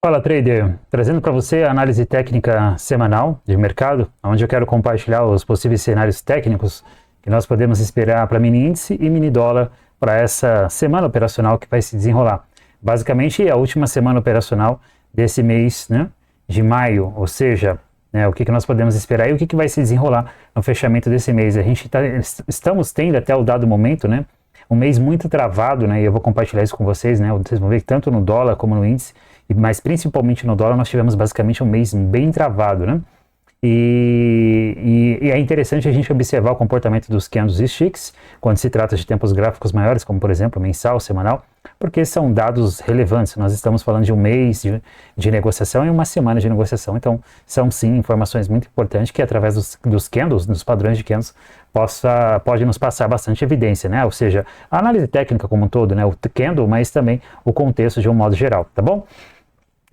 Fala, trader! Trazendo para você a análise técnica semanal de mercado, onde eu quero compartilhar os possíveis cenários técnicos que nós podemos esperar para mini índice e mini dólar para essa semana operacional que vai se desenrolar. Basicamente, é a última semana operacional desse mês, né, de maio, ou seja, né, o que nós podemos esperar e o que vai se desenrolar no fechamento desse mês. Estamos tendo até o dado momento, né, um mês muito travado, né, e eu vou compartilhar isso com vocês, né, vocês vão ver que tanto no dólar como no índice, mas principalmente no dólar, nós tivemos basicamente um mês bem travado, né? E é interessante a gente observar o comportamento dos candlesticks quando se trata de tempos gráficos maiores, como por exemplo mensal, semanal, porque são dados relevantes. Nós estamos falando de um mês de negociação e uma semana de negociação, então são sim informações muito importantes que através dos candles, dos padrões de candles, pode nos passar bastante evidência, né? Ou seja, a análise técnica como um todo, né? O candle, mas também o contexto de um modo geral, tá bom?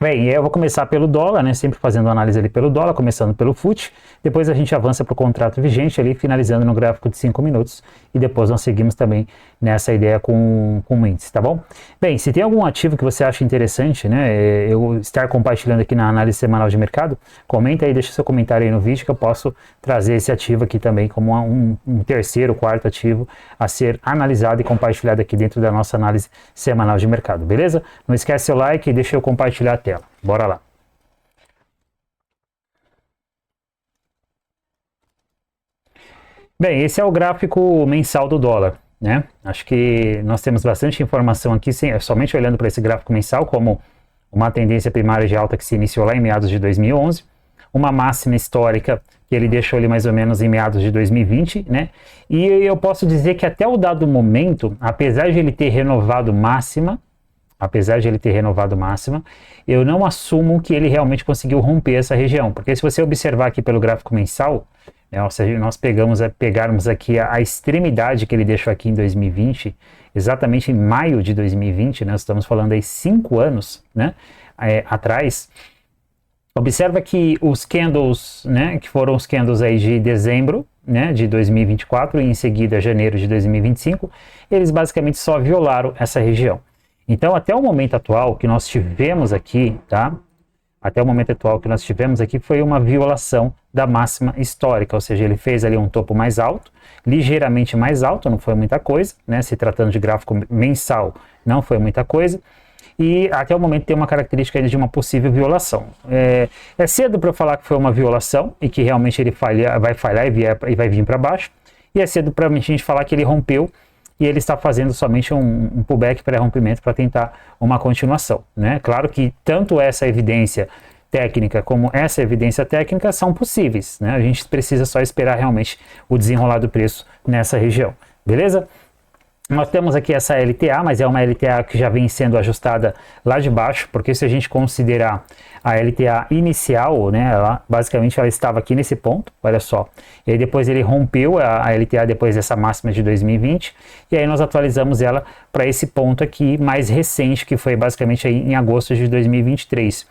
Bem, eu vou começar pelo dólar, né, sempre fazendo análise ali pelo dólar, começando pelo FUT, depois a gente avança para o contrato vigente ali, finalizando no gráfico de 5 minutos, e depois nós seguimos também nessa ideia com o índice, tá bom? Bem, se tem algum ativo que você acha interessante, né, eu estar compartilhando aqui na análise semanal de mercado, comenta aí, deixa seu comentário aí no vídeo que eu posso trazer esse ativo aqui também como um terceiro, quarto ativo a ser analisado e compartilhado aqui dentro da nossa análise semanal de mercado, beleza? Não esquece seu like e deixa eu compartilhar a tela. Bora lá. Bem, esse é o gráfico mensal do dólar, né? Acho que nós temos bastante informação aqui, somente olhando para esse gráfico mensal, como uma tendência primária de alta que se iniciou lá em meados de 2011, uma máxima histórica que ele deixou ali mais ou menos em meados de 2020, né? E eu posso dizer que até o dado momento, apesar de ele ter renovado máxima, eu não assumo que ele realmente conseguiu romper essa região, porque se você observar aqui pelo gráfico mensal, né, ou seja, nós pegarmos aqui a extremidade que ele deixou aqui em 2020, exatamente em maio de 2020, né, nós estamos falando aí 5 anos, né, atrás, observa que os candles, né, que foram os candles aí de dezembro, né, de 2024 e em seguida janeiro de 2025, eles basicamente só violaram essa região. Então, até o momento atual que nós tivemos aqui, tá? Até o momento atual que nós tivemos aqui foi uma violação da máxima histórica, ou seja, ele fez ali um topo mais alto, ligeiramente mais alto, não foi muita coisa, né? Se tratando de gráfico mensal, não foi muita coisa. E até o momento tem uma característica ainda de uma possível violação. É cedo para eu falar que foi uma violação e que realmente ele vai falhar e vai vir para baixo. E é cedo para a gente falar que ele rompeu e ele está fazendo somente um pullback pré-rompimento para tentar uma continuação, né? Claro que tanto essa evidência técnica como essa evidência técnica são possíveis, né? A gente precisa só esperar realmente o desenrolar do preço nessa região, beleza? Nós temos aqui essa LTA, mas é uma LTA que já vem sendo ajustada lá de baixo, porque se a gente considerar a LTA inicial, né, basicamente ela estava aqui nesse ponto, olha só. E aí depois ele rompeu a LTA depois dessa máxima de 2020, e aí nós atualizamos ela para esse ponto aqui mais recente, que foi basicamente aí em agosto de 2023.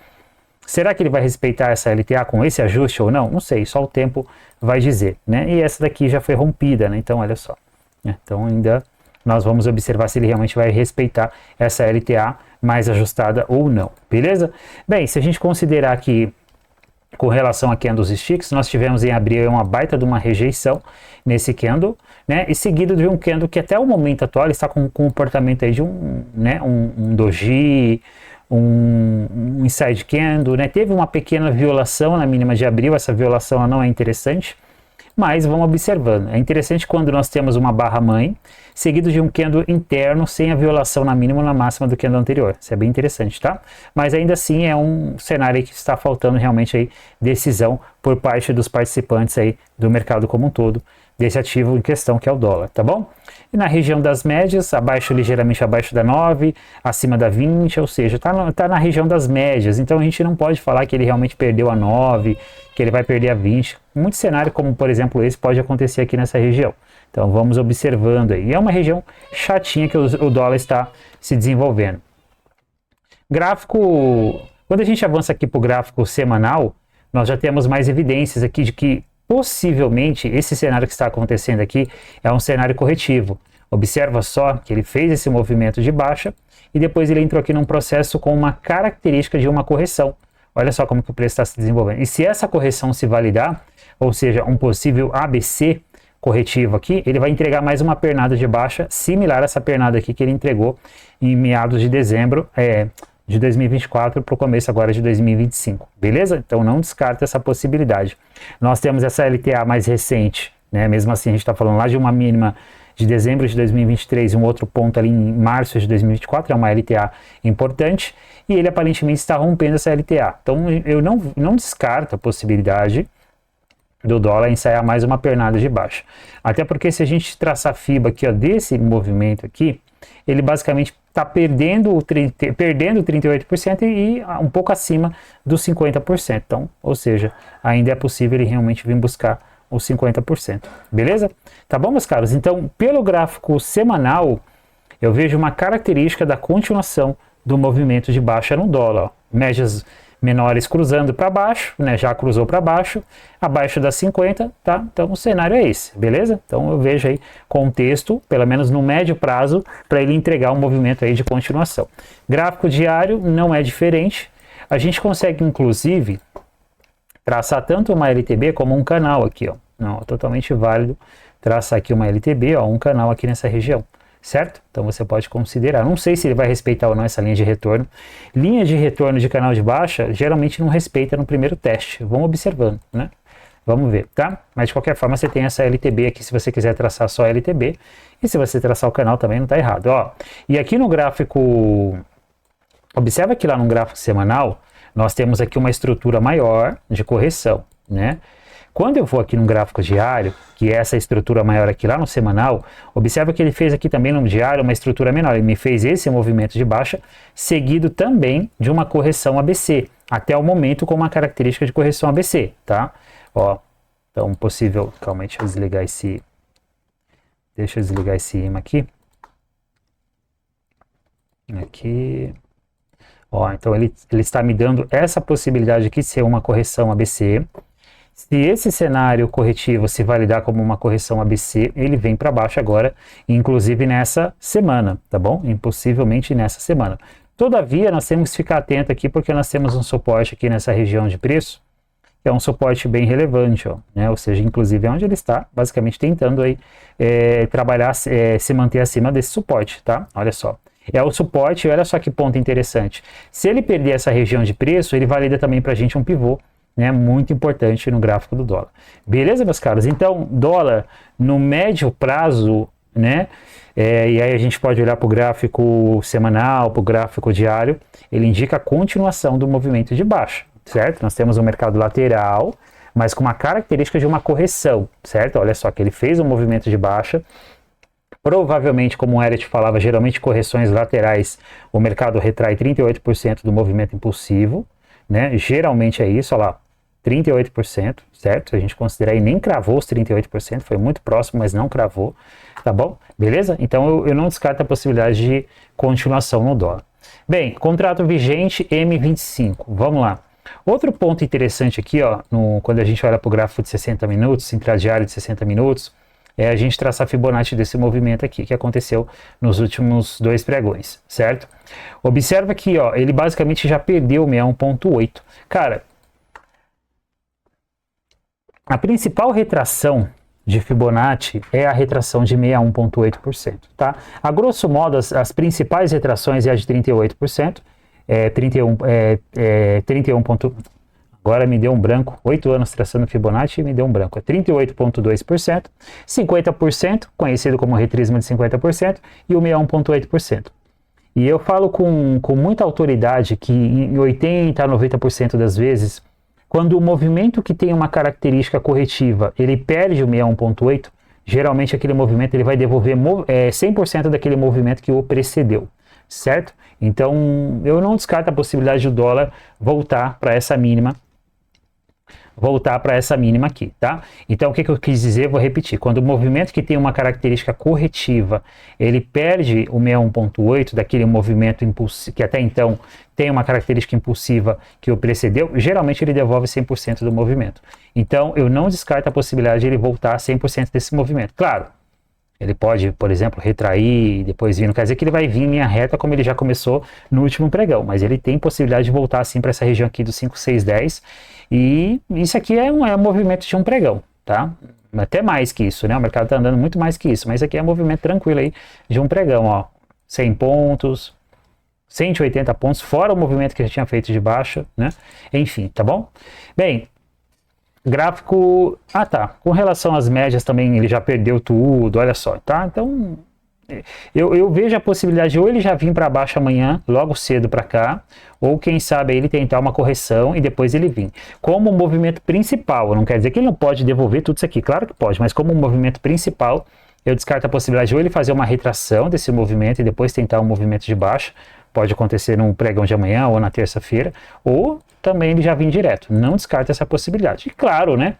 Será que ele vai respeitar essa LTA com esse ajuste ou não? Não sei, só o tempo vai dizer, né? E essa daqui já foi rompida, né? Então olha só. Então ainda nós vamos observar se ele realmente vai respeitar essa LTA mais ajustada ou não, beleza? Bem, se a gente considerar que com relação a candlesticks, nós tivemos em abril uma baita de uma rejeição nesse candle, né? E seguido de um candle que até o momento atual está com um comportamento aí de um doji, um inside candle, né? Teve uma pequena violação na mínima de abril, essa violação não é interessante, mas vamos observando. É interessante quando nós temos uma barra mãe, seguido de um candle interno sem a violação na mínima ou na máxima do candle anterior. Isso é bem interessante, tá? Mas ainda assim é um cenário que está faltando realmente aí decisão por parte dos participantes aí do mercado como um todo, desse ativo em questão que é o dólar, tá bom? E na região das médias, ligeiramente abaixo da 9, acima da 20, ou seja, tá na região das médias, então a gente não pode falar que ele realmente perdeu a 9, que ele vai perder a 20. Muito cenário como, por exemplo, esse pode acontecer aqui nessa região. Então vamos observando aí. E é uma região chatinha que o dólar está se desenvolvendo. Gráfico, quando a gente avança aqui para o gráfico semanal, nós já temos mais evidências aqui de que possivelmente esse cenário que está acontecendo aqui é um cenário corretivo. Observa só que ele fez esse movimento de baixa e depois ele entrou aqui num processo com uma característica de uma correção. Olha só como que o preço está se desenvolvendo. E se essa correção se validar, ou seja, um possível ABC corretivo aqui, ele vai entregar mais uma pernada de baixa, similar a essa pernada aqui que ele entregou em meados de dezembro de 2024 para o começo agora de 2025, beleza? Então não descarta essa possibilidade. Nós temos essa LTA mais recente, né? Mesmo assim a gente está falando lá de uma mínima de dezembro de 2023 e um outro ponto ali em março de 2024, é uma LTA importante, e ele aparentemente está rompendo essa LTA. Então eu não descarto a possibilidade do dólar ensaiar mais uma pernada de baixa. Até porque se a gente traçar a FIBA aqui, ó, desse movimento aqui, ele basicamente está perdendo 38% e um pouco acima dos 50%. Então, ou seja, ainda é possível ele realmente vir buscar os 50%. Beleza? Tá bom, meus caros? Então, pelo gráfico semanal, eu vejo uma característica da continuação do movimento de baixa no dólar. Ó. Médias menores cruzando para baixo, né, já cruzou para baixo, abaixo das 50, tá? Então o cenário é esse, beleza? Então eu vejo aí contexto, pelo menos no médio prazo, para ele entregar um movimento aí de continuação. Gráfico diário não é diferente, a gente consegue inclusive traçar tanto uma LTB como um canal aqui, ó. Não, é totalmente válido traçar aqui uma LTB, ó, um canal aqui nessa região. Certo? Então você pode considerar. Não sei se ele vai respeitar ou não essa linha de retorno. Linha de retorno de canal de baixa geralmente não respeita no primeiro teste. Vamos observando, né? Vamos ver, tá? Mas de qualquer forma você tem essa LTB aqui se você quiser traçar só LTB. E se você traçar o canal também não está errado. Ó, e aqui no gráfico, observa que lá no gráfico semanal nós temos aqui uma estrutura maior de correção, né? Quando eu vou aqui no gráfico diário, que é essa estrutura maior aqui lá no semanal, observa que ele fez aqui também no diário uma estrutura menor. Ele me fez esse movimento de baixa, seguido também de uma correção ABC, até o momento com uma característica de correção ABC, tá? Ó, então possível, calma aí, deixa eu desligar esse imã aqui. Aqui, ó, então ele está me dando essa possibilidade aqui de ser uma correção ABC. Se esse cenário corretivo se validar como uma correção ABC, ele vem para baixo agora, inclusive nessa semana, tá bom? Impossivelmente nessa semana. Todavia, nós temos que ficar atento aqui, porque nós temos um suporte aqui nessa região de preço, que é um suporte bem relevante, ó, né? Ou seja, inclusive é onde ele está, basicamente tentando aí trabalhar, se manter acima desse suporte, tá? Olha só. É o suporte, olha só que ponto interessante. Se ele perder essa região de preço, ele valida também para a gente um pivô, né, muito importante no gráfico do dólar. Beleza, meus caros? Então, dólar no médio prazo, né, e aí a gente pode olhar para o gráfico semanal, para o gráfico diário, ele indica a continuação do movimento de baixa, certo? Nós temos um mercado lateral, mas com uma característica de uma correção, certo? Olha só que ele fez um movimento de baixa, provavelmente, como o Elliott falava, geralmente correções laterais, o mercado retrai 38% do movimento impulsivo, né? Geralmente é isso, olha lá, 38%, certo? A gente considera aí, nem cravou os 38%, foi muito próximo, mas não cravou, tá bom? Beleza? Então eu não descarto a possibilidade de continuação no dólar. Bem, contrato vigente M25, vamos lá. Outro ponto interessante aqui, ó, quando a gente olha para o gráfico de 60 minutos, intradiário de 60 minutos, é a gente traçar a Fibonacci desse movimento aqui, que aconteceu nos últimos 2 pregões, certo? Observa que, ó, ele basicamente já perdeu 61,8. Cara, a principal retração de Fibonacci é a retração de 61,8%, tá? A grosso modo, as principais retrações é a de 38%, 31. Agora me deu um branco, 8 anos traçando Fibonacci e me deu um branco, é 38,2%, 50%, conhecido como retrisma de 50%, e o 61,8%. E eu falo com muita autoridade que em 80% a 90% das vezes, quando o movimento que tem uma característica corretiva, ele perde o 61,8%, geralmente aquele movimento ele vai devolver 100% daquele movimento que o precedeu, certo? Então eu não descarto a possibilidade do dólar voltar para essa mínima aqui, tá? Então o que eu quis dizer, vou repetir, quando o movimento que tem uma característica corretiva, ele perde o 61,8 daquele movimento impulsivo, que até então tem uma característica impulsiva que o precedeu, geralmente ele devolve 100% do movimento. Então eu não descarto a possibilidade de ele voltar a 100% desse movimento. Claro, Ele pode, por exemplo, retrair e depois vir. Não quer dizer que ele vai vir em linha reta como ele já começou no último pregão, mas ele tem possibilidade de voltar assim para essa região aqui do 5, 6, 10. E isso aqui é um movimento de um pregão, tá? Até mais que isso, né? O mercado está andando muito mais que isso, mas aqui é um movimento tranquilo aí de um pregão, ó. 100 pontos, 180 pontos, fora o movimento que já tinha feito de baixa, né? Enfim, tá bom? Bem, gráfico... Ah, tá. Com relação às médias também, ele já perdeu tudo, olha só, tá? Então, eu vejo a possibilidade de ou ele já vir para baixo amanhã, logo cedo para cá, ou quem sabe ele tentar uma correção e depois ele vir. Como movimento principal, não quer dizer que ele não pode devolver tudo isso aqui, claro que pode, mas como movimento principal, eu descarto a possibilidade de ou ele fazer uma retração desse movimento e depois tentar um movimento de baixa, pode acontecer no pregão de amanhã ou na terça-feira, ou também ele já vir direto. Não descarta essa possibilidade. E claro, né?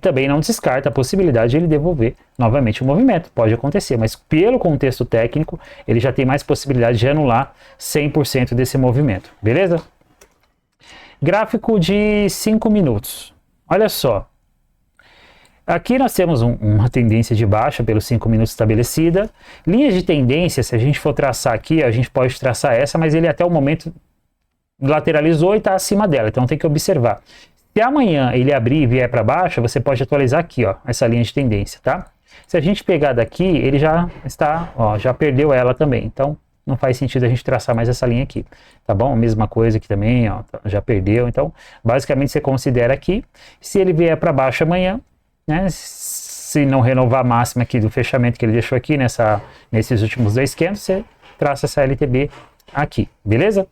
Também não descarta a possibilidade de ele devolver novamente o movimento. Pode acontecer, mas pelo contexto técnico, ele já tem mais possibilidade de anular 100% desse movimento. Beleza? Gráfico de 5 minutos. Olha só. Aqui nós temos uma tendência de baixa pelos 5 minutos estabelecida. Linhas de tendência, se a gente for traçar aqui, a gente pode traçar essa, mas ele até o momento lateralizou e está acima dela, então tem que observar. Se amanhã ele abrir e vier para baixo, você pode atualizar aqui, ó, essa linha de tendência, tá? Se a gente pegar daqui, ele já está, ó, já perdeu ela também, então não faz sentido a gente traçar mais essa linha aqui, tá bom? A mesma coisa aqui também, ó, já perdeu, então basicamente você considera aqui, se ele vier para baixo amanhã, né, se não renovar a máxima aqui do fechamento que ele deixou aqui nesses últimos 2 candles, você traça essa LTB aqui, beleza?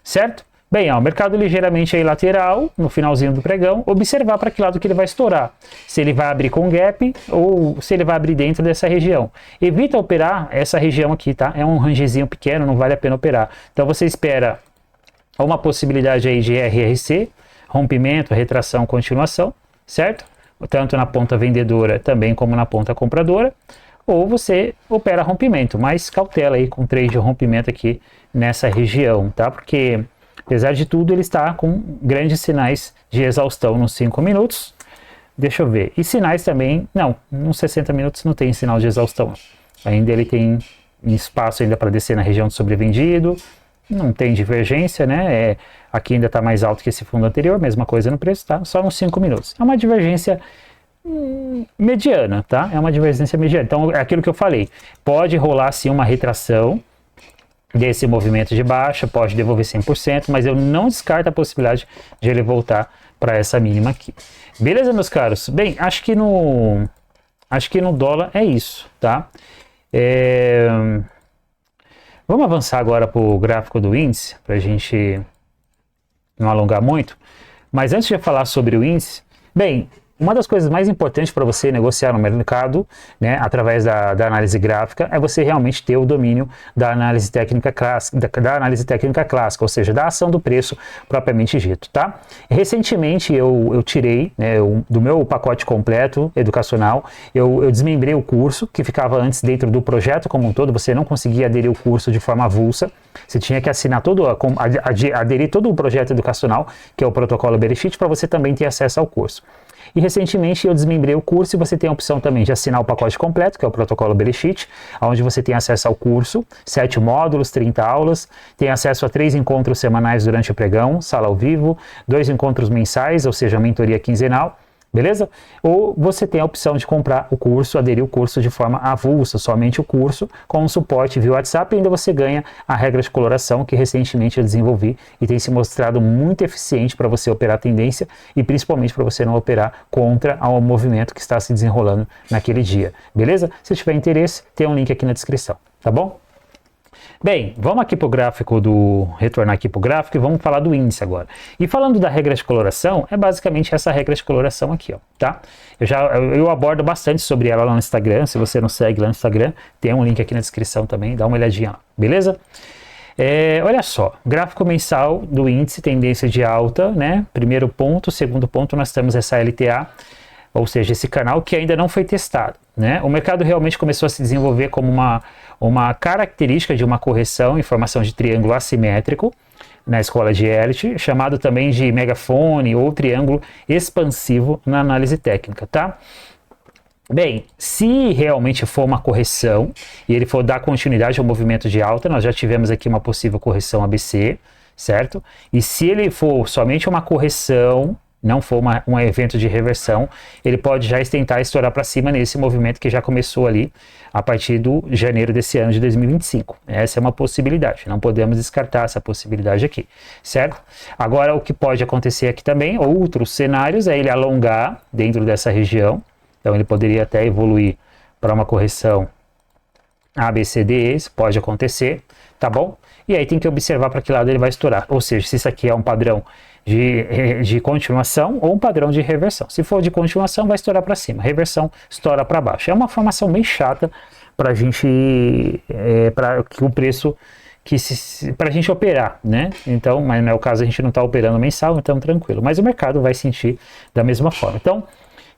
Certo? Bem, ó, o mercado ligeiramente aí lateral, no finalzinho do pregão, observar para que lado que ele vai estourar. Se ele vai abrir com gap ou se ele vai abrir dentro dessa região. Evita operar essa região aqui, tá? É um rangezinho pequeno, não vale a pena operar. Então você espera uma possibilidade aí de RRC, rompimento, retração, continuação, certo? Tanto na ponta vendedora também como na ponta compradora, ou você opera rompimento, mas cautela aí com trade de rompimento aqui nessa região, tá? Porque, apesar de tudo, ele está com grandes sinais de exaustão nos 5 minutos. Deixa eu ver. E sinais também, não, nos 60 minutos não tem sinal de exaustão. Ainda ele tem espaço ainda para descer na região do sobrevendido, não tem divergência, né? Aqui ainda está mais alto que esse fundo anterior, mesma coisa no preço, tá? Só nos 5 minutos. É uma divergência mediana, tá? É uma divergência mediana. Então, é aquilo que eu falei. Pode rolar, sim, uma retração desse movimento de baixa, pode devolver 100%, mas eu não descarto a possibilidade de ele voltar para essa mínima aqui. Beleza, meus caros? Bem, acho que no dólar é isso, tá? Vamos avançar agora para o gráfico do índice, para a gente não alongar muito. Mas antes de falar sobre o índice, bem, uma das coisas mais importantes para você negociar no mercado, né, através da análise gráfica, é você realmente ter o domínio da análise técnica clássica, ou seja, da ação do preço propriamente dito, tá? Recentemente eu tirei, né, do meu pacote completo educacional, eu desmembrei o curso que ficava antes dentro do projeto como um todo. Você não conseguia aderir ao curso de forma avulsa, você tinha que assinar aderir todo o projeto educacional, que é o protocolo Bereshit, para você também ter acesso ao curso. E recentemente eu desmembrei o curso e você tem a opção também de assinar o pacote completo, que é o protocolo Bereshit, onde você tem acesso ao curso, 7 módulos, 30 aulas, tem acesso a 3 encontros semanais durante o pregão, sala ao vivo, 2 encontros mensais, ou seja, mentoria quinzenal, beleza? Ou você tem a opção de comprar o curso, aderir o curso de forma avulsa, somente o curso, com suporte via WhatsApp, e ainda você ganha a regra de coloração que recentemente eu desenvolvi e tem se mostrado muito eficiente para você operar tendência e principalmente para você não operar contra o movimento que está se desenrolando naquele dia, beleza? Se tiver interesse, tem um link aqui na descrição, tá bom? Bem, vamos aqui para o gráfico retornar aqui para o gráfico e vamos falar do índice agora. E falando da regra de coloração, é basicamente essa regra de coloração aqui, ó, tá? Eu abordo bastante sobre ela lá no Instagram. Se você não segue lá no Instagram, tem um link aqui na descrição também, dá uma olhadinha lá, beleza? Olha só, gráfico mensal do índice, tendência de alta, né? Primeiro ponto, segundo ponto, nós temos essa LTA, ou seja, esse canal que ainda não foi testado, né? O mercado realmente começou a se desenvolver como uma característica de uma correção em formação de triângulo assimétrico na escola de Elliott, chamado também de megafone ou triângulo expansivo na análise técnica, tá? Bem, se realmente for uma correção e ele for dar continuidade ao movimento de alta, nós já tivemos aqui uma possível correção ABC, certo? E se ele for somente uma correção, não for um evento de reversão, ele pode já tentar estourar para cima nesse movimento que já começou ali a partir do janeiro desse ano de 2025. Essa é uma possibilidade, não podemos descartar essa possibilidade aqui, certo? Agora, o que pode acontecer aqui também, outros cenários, é ele alongar dentro dessa região. Então ele poderia até evoluir para uma correção ABCD, isso pode acontecer, tá bom? E aí tem que observar para que lado ele vai estourar. Ou seja, se isso aqui é um padrão de continuação ou um padrão de reversão. Se for de continuação, vai estourar para cima. Reversão, estoura para baixo. É uma formação bem chata para a gente, para que o preço, para a gente operar, né? Então, mas não é o caso, a gente não está operando mensal, então tranquilo. Mas o mercado vai sentir da mesma forma. Então,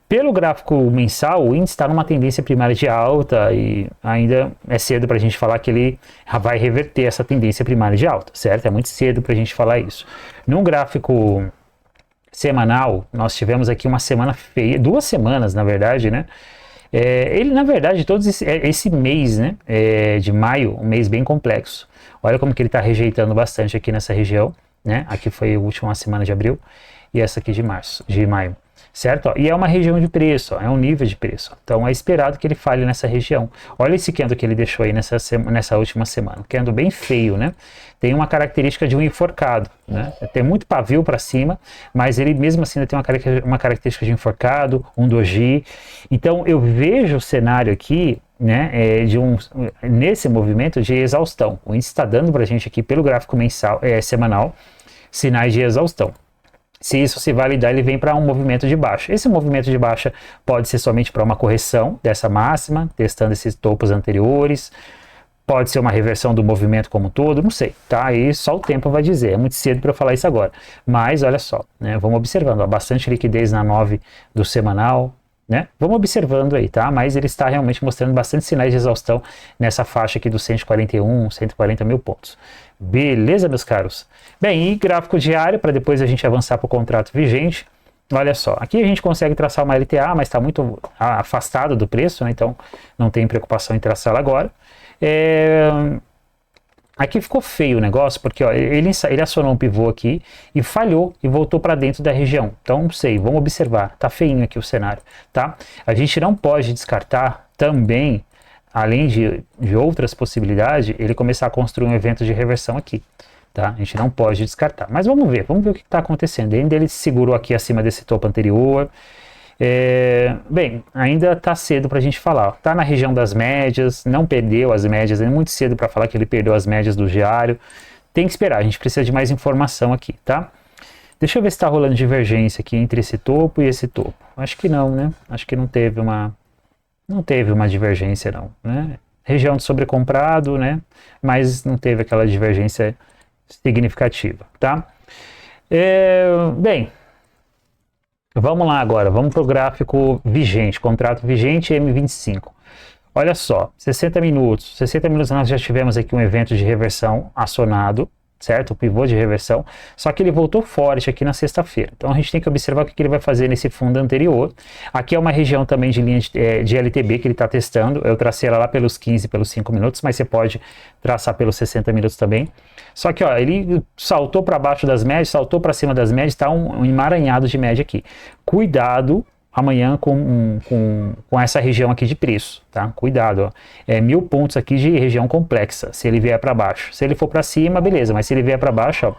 pelo gráfico mensal, o índice está numa tendência primária de alta e ainda é cedo para a gente falar que ele vai reverter essa tendência primária de alta, certo? É muito cedo para a gente falar isso. No gráfico semanal, nós tivemos aqui uma semana feia, 2 semanas, na verdade, né? Ele, na verdade, todo esse mês, né, de maio, um mês bem complexo. Olha como que ele está rejeitando bastante aqui nessa região, né? Aqui foi a última semana de abril e essa aqui de maio. Certo? Ó, e é uma região de preço, ó, é um nível de preço. Então é esperado que ele falhe nessa região. Olha esse candle que ele deixou aí nessa última semana. Um candle bem feio, né? Tem uma característica de um enforcado, né? Tem muito pavio para cima, mas ele mesmo assim ainda tem uma característica de enforcado, um doji. Então eu vejo o cenário aqui, né, nesse movimento de exaustão. O índice está dando para a gente aqui pelo gráfico semanal sinais de exaustão. Se isso se validar, ele vem para um movimento de baixa. Esse movimento de baixa pode ser somente para uma correção dessa máxima, testando esses topos anteriores. Pode ser uma reversão do movimento como um todo, não sei, tá? Aí só o tempo vai dizer, é muito cedo para eu falar isso agora. Mas olha só, né? Vamos observando, ó, bastante liquidez na 9 do semanal, né? Vamos observando aí, tá? Mas ele está realmente mostrando bastante sinais de exaustão nessa faixa aqui dos 141, 140 mil pontos. Beleza, meus caros? Bem, e gráfico diário, para depois a gente avançar para o contrato vigente. Olha só, aqui a gente consegue traçar uma LTA, mas está muito afastado do preço, né? Então não tem preocupação em traçá-la agora. Aqui ficou feio o negócio, porque ó, ele acionou um pivô aqui e falhou e voltou para dentro da região. Então, não sei, vamos observar. Tá feinho aqui o cenário, tá? A gente não pode descartar também, além de outras possibilidades, ele começar a construir um evento de reversão aqui, tá? A gente não pode descartar. Mas vamos ver o que está acontecendo. Ainda ele se segurou aqui acima desse topo anterior. Bem, ainda está cedo para a gente falar. Está na região das médias, não perdeu as médias, é muito cedo para falar que ele perdeu as médias do diário. Tem que esperar, a gente precisa de mais informação aqui, tá? Deixa eu ver se está rolando divergência aqui entre esse topo e esse topo. Acho que não, né? Acho que não teve uma divergência não, né? Região de sobrecomprado, né? Mas não teve aquela divergência significativa, tá? Bem, vamos lá agora, vamos para o gráfico vigente, contrato vigente M25. Olha só, 60 minutos nós já tivemos aqui um evento de reversão acionado, certo? O pivô de reversão, só que ele voltou forte aqui na sexta-feira. Então a gente tem que observar o que ele vai fazer nesse fundo anterior. Aqui é uma região também de linha de LTB que ele está testando. Eu tracei ela lá pelos 15, pelos 5 minutos, mas você pode traçar pelos 60 minutos também. Só que ó, ele saltou para baixo das médias, saltou para cima das médias, está um emaranhado de média aqui. Cuidado amanhã com essa região aqui de preço, tá? Cuidado, ó. 1000 pontos aqui de região complexa, se ele vier para baixo. Se ele for para cima, beleza, mas se ele vier para baixo, ó,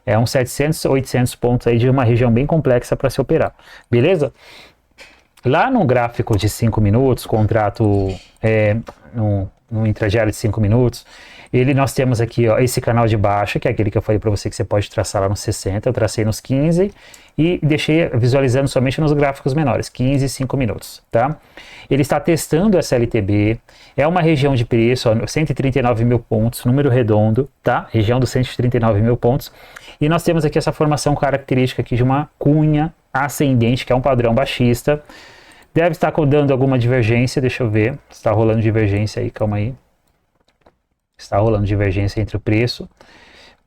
é uns 700, 800 pontos aí de uma região bem complexa para se operar, beleza? Lá no gráfico de 5 minutos, contrato no intradiário de 5 minutos, nós temos aqui ó, esse canal de baixa, que é aquele que eu falei para você que você pode traçar lá nos 60, eu tracei nos 15 e deixei visualizando somente nos gráficos menores, 15 e 5 minutos, tá? Ele está testando essa LTB, é uma região de preço, ó, 139 mil pontos, número redondo, tá? Região dos 139 mil pontos, e nós temos aqui essa formação característica aqui de uma cunha ascendente, que é um padrão baixista, deve estar dando alguma divergência, deixa eu ver, está rolando divergência aí, calma aí. Está rolando divergência entre o preço.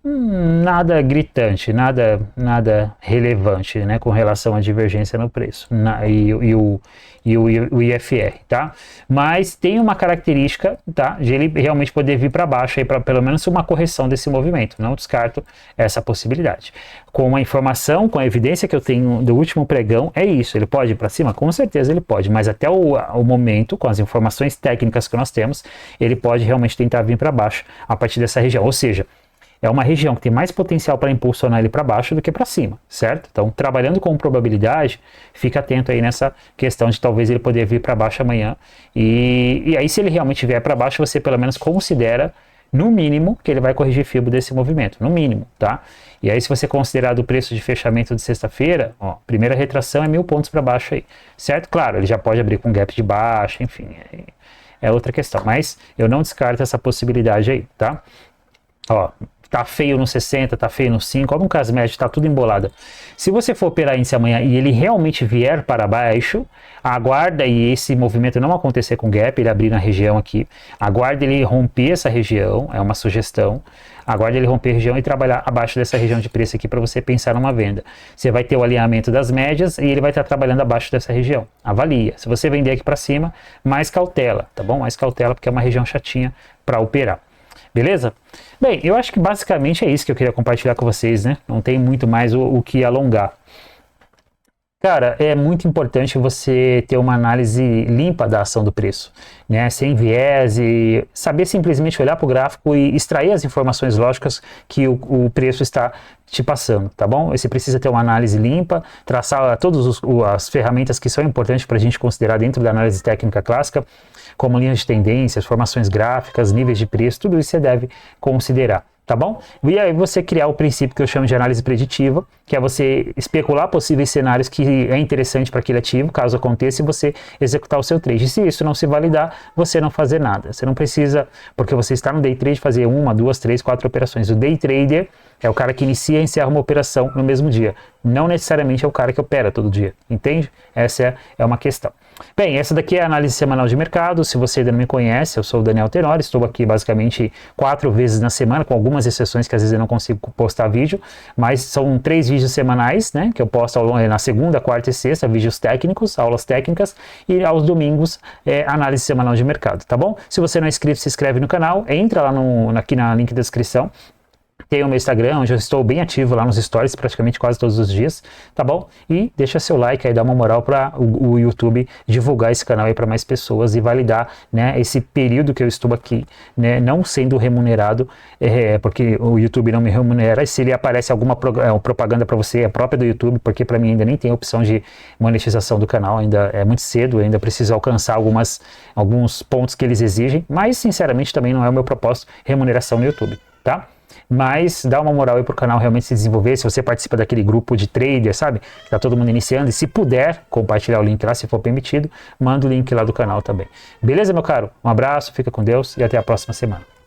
Nada gritante, nada relevante, né, com relação à divergência no preço e o IFR, tá? Mas tem uma característica, tá, de ele realmente poder vir para baixo aí para pelo menos uma correção desse movimento. Não descarto essa possibilidade. Com a informação, com a evidência que eu tenho do último pregão, é isso. Ele pode ir para cima? Com certeza ele pode, mas até o momento, com as informações técnicas que nós temos, ele pode realmente tentar vir para baixo a partir dessa região. Ou seja, é uma região que tem mais potencial para impulsionar ele para baixo do que para cima, certo? Então, trabalhando com probabilidade, fica atento aí nessa questão de talvez ele poder vir para baixo amanhã. E aí, se ele realmente vier para baixo, você pelo menos considera, no mínimo, que ele vai corrigir fibra desse movimento, no mínimo, tá? E aí, se você considerar do preço de fechamento de sexta-feira, ó, primeira retração é 1.000 pontos para baixo aí, certo? Claro, ele já pode abrir com gap de baixa, enfim, é outra questão, mas eu não descarto essa possibilidade aí, tá? Ó, tá feio no 60, tá feio no 5, olha um caso médio, tá tudo embolado. Se você for operar índice amanhã e ele realmente vier para baixo, aguarda e esse movimento não acontecer com gap, ele abrir na região aqui, aguarda ele romper essa região, é uma sugestão, aguarda ele romper a região e trabalhar abaixo dessa região de preço aqui para você pensar numa venda. Você vai ter o alinhamento das médias e ele vai estar trabalhando abaixo dessa região. Avalia. Se você vender aqui para cima, mais cautela, tá bom? Mais cautela porque é uma região chatinha para operar. Beleza? Bem, eu acho que basicamente é isso que eu queria compartilhar com vocês, né? Não tem muito mais o que alongar. Cara, é muito importante você ter uma análise limpa da ação do preço, né? Sem viés e saber simplesmente olhar para o gráfico e extrair as informações lógicas que o preço está te passando, tá bom? Você precisa ter uma análise limpa, traçar todas as ferramentas que são importantes para a gente considerar dentro da análise técnica clássica, como linhas de tendências, formações gráficas, níveis de preço, tudo isso você deve considerar. Tá bom? E aí você criar o princípio que eu chamo de análise preditiva, que é você especular possíveis cenários que é interessante para aquele ativo, caso aconteça, e você executar o seu trade. E se isso não se validar, você não fazer nada. Você não precisa, porque você está no day trade, fazer 1, 2, 3, 4 operações. O day trader é o cara que inicia e encerra uma operação no mesmo dia. Não necessariamente é o cara que opera todo dia, entende? Essa é uma questão. Bem, essa daqui é a análise semanal de mercado. Se você ainda não me conhece, eu sou o Daniel Tenório, estou aqui basicamente 4 vezes na semana, com algumas exceções que às vezes eu não consigo postar vídeo, mas são 3 vídeos semanais, né, que eu posto na segunda, quarta e sexta, vídeos técnicos, aulas técnicas, e aos domingos análise semanal de mercado, tá bom? Se você não é inscrito, se inscreve no canal, entra lá aqui na link da descrição. Tem o meu Instagram, onde eu estou bem ativo lá nos stories, praticamente quase todos os dias, tá bom? E deixa seu like aí, dá uma moral para o YouTube divulgar esse canal aí para mais pessoas e validar, né, esse período que eu estou aqui, né, não sendo remunerado, porque o YouTube não me remunera. E se ele aparece alguma propaganda para você, é própria do YouTube, porque para mim ainda nem tem opção de monetização do canal, ainda é muito cedo, ainda preciso alcançar alguns pontos que eles exigem, mas sinceramente também não é o meu propósito remuneração no YouTube, tá? Mas dá uma moral aí pro canal realmente se desenvolver. Se você participa daquele grupo de trader, sabe? Tá todo mundo iniciando. E se puder compartilhar o link lá, se for permitido, manda o link lá do canal também. Beleza, meu caro? Um abraço, fica com Deus e até a próxima semana.